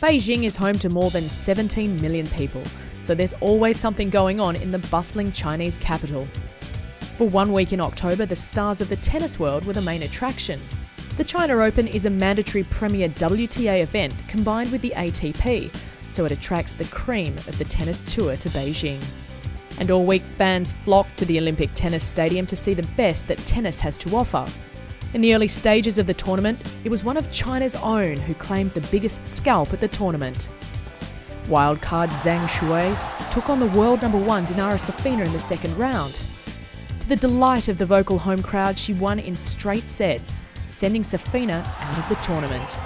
Beijing is home to more than 17 million people, so there's always something going on in the bustling Chinese capital. For 1 week in October, the stars of the tennis world were the main attraction. The China Open is a mandatory premier WTA event combined with the ATP, so it attracts the cream of the tennis tour to Beijing. And all week, fans flocked to the Olympic Tennis Stadium to see the best that tennis has to offer. In the early stages of the tournament, it was one of China's own who claimed the biggest scalp at the tournament. Wildcard Zhang Shuai took on the world number 1 Dinara Safina in the second round. To the delight of the vocal home crowd, she won in straight sets, sending Safina out of the tournament.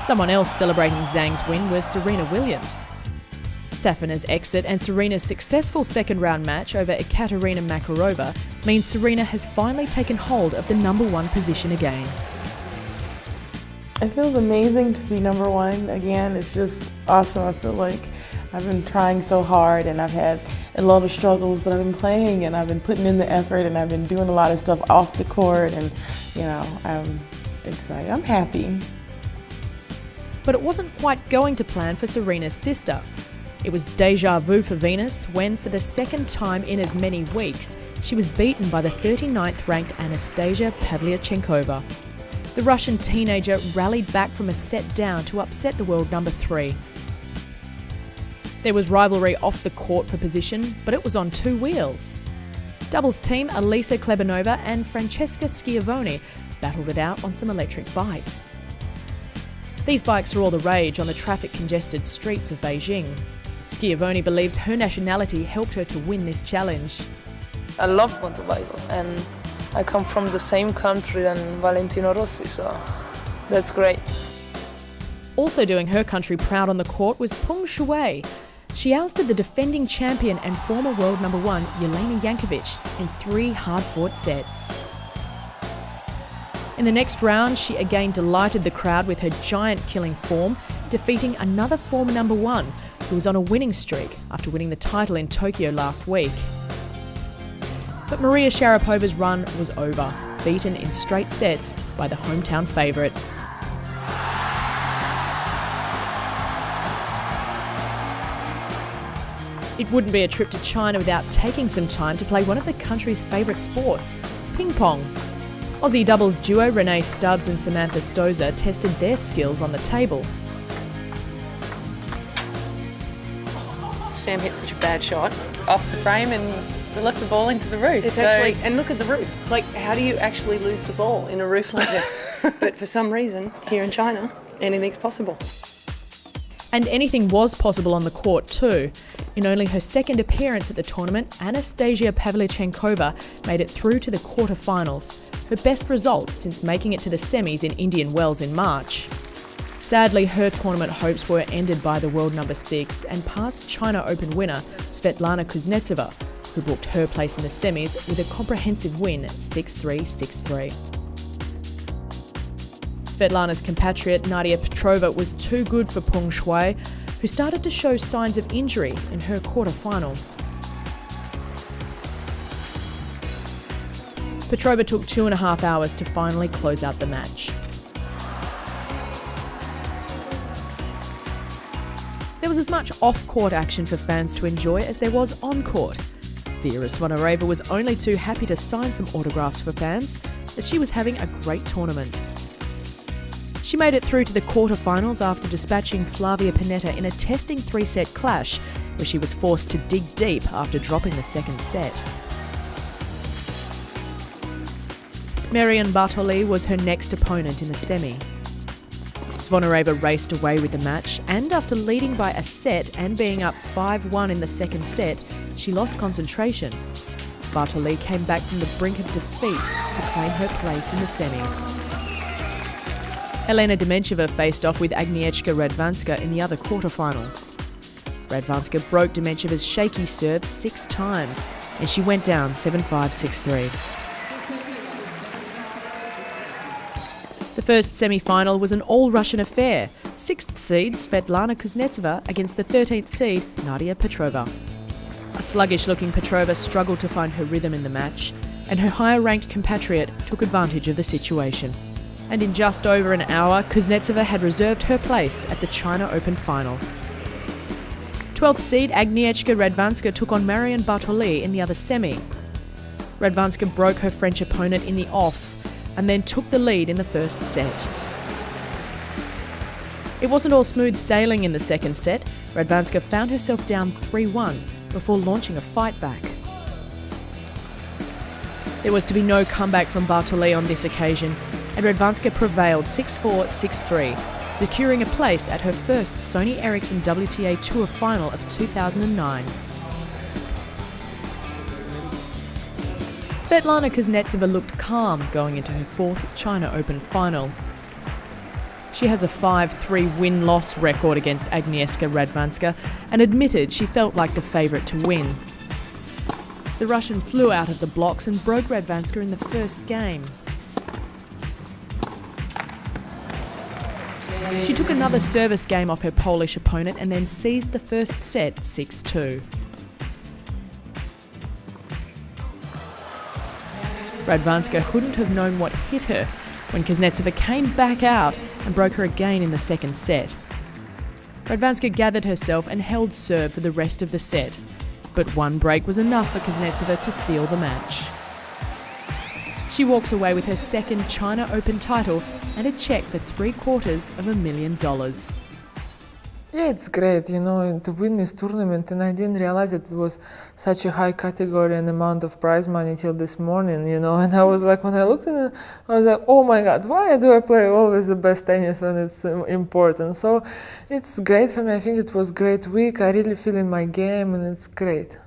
Someone else celebrating Zhang's win was Serena Williams. Safina's exit and Serena's successful second-round match over Ekaterina Makarova means Serena has finally taken hold of the number 1 position again. It feels amazing to be number 1 again. It's just awesome. I feel like I've been trying so hard and I've had a lot of struggles, but I've been playing and I've been putting in the effort and I've been doing a lot of stuff off the court, and I'm excited. I'm happy. But it wasn't quite going to plan for Serena's sister. It was déjà vu for Venus when, for the second time in as many weeks, she was beaten by the 39th ranked Anastasia Pavlyuchenkova. The Russian teenager rallied back from a set down to upset the world number 3. There was rivalry off the court for position, but it was on 2 wheels. Doubles team Elisa Klebanova and Francesca Schiavone battled it out on some electric bikes. These bikes are all the rage on the traffic-congested streets of Beijing. Schiavone believes her nationality helped her to win this challenge. I love motorbike, and I come from the same country than Valentino Rossi, so that's great. Also doing her country proud on the court was Peng Shuai. She ousted the defending champion and former world number 1 Jelena Jankovic in 3 hard-fought sets. In the next round, she again delighted the crowd with her giant-killing form, defeating another former number 1 who was on a winning streak after winning the title in Tokyo last week. But Maria Sharapova's run was over, beaten in straight sets by the hometown favourite. It wouldn't be a trip to China without taking some time to play one of the country's favourite sports, ping pong. Aussie doubles duo Renee Stubbs and Samantha Stozer tested their skills on the table. Sam hit such a bad shot off the frame and released the ball into the roof. And look at the roof. Like, how do you actually lose the ball in a roof like this? But for some reason, here in China, anything's possible. And anything was possible on the court too. In only her second appearance at the tournament, Anastasia Pavlyuchenkova made it through to the quarterfinals, her best result since making it to the semis in Indian Wells in March. Sadly, her tournament hopes were ended by the world number 6 and past China Open winner Svetlana Kuznetsova, who booked her place in the semis with a comprehensive win 6-3, 6-3. Svetlana's compatriot Nadia Petrova was too good for Peng Shuai, who started to show signs of injury in her quarter-final. Petrova took 2.5 hours to finally close out the match. There was as much off-court action for fans to enjoy as there was on-court. Vera Zvonareva was only too happy to sign some autographs for fans, as she was having a great tournament. She made it through to the quarterfinals after dispatching Flavia Pennetta in a testing 3-set clash, where she was forced to dig deep after dropping the second set. Marion Bartoli was her next opponent in the semi. Zvonareva raced away with the match, and after leading by a set and being up 5-1 in the second set, she lost concentration. Bartoli came back from the brink of defeat to claim her place in the semis. Elena Demencheva faced off with Agnieszka Radwanska in the other quarterfinal. Radwanska broke Demencheva's shaky serve 6 times, and she went down 7-5, 6-3. The first semi-final was an all-Russian affair. 6th seed Svetlana Kuznetsova against the 13th seed Nadia Petrova. A sluggish-looking Petrova struggled to find her rhythm in the match, and her higher-ranked compatriot took advantage of the situation. And in just over an hour, Kuznetsova had reserved her place at the China Open final. 12th seed Agnieszka Radwanska took on Marion Bartoli in the other semi. Radwanska broke her French opponent in the off and then took the lead in the first set. It wasn't all smooth sailing in the second set. Radwanska found herself down 3-1 before launching a fight back. There was to be no comeback from Bartoli on this occasion, and Radwanska prevailed 6-4, 6-3, securing a place at her first Sony Ericsson WTA Tour final of 2009. Svetlana Kuznetsova looked calm going into her fourth China Open final. She has a 5-3 win-loss record against Agnieszka Radwanska and admitted she felt like the favourite to win. The Russian flew out of the blocks and broke Radwanska in the first game. She took another service game off her Polish opponent and then seized the first set 6-2. Radwanska couldn't have known what hit her when Kuznetsova came back out and broke her again in the second set. Radwanska gathered herself and held serve for the rest of the set, but one break was enough for Kuznetsova to seal the match. She walks away with her second China Open title and a cheque for $750,000. Yeah, it's great, to win this tournament, and I didn't realize that it was such a high category and amount of prize money till this morning, and I was like, when I looked at it, I was like, oh my God, why do I play always the best tennis when it's important? So it's great for me. I think it was a great week. I really feel in my game, and it's great.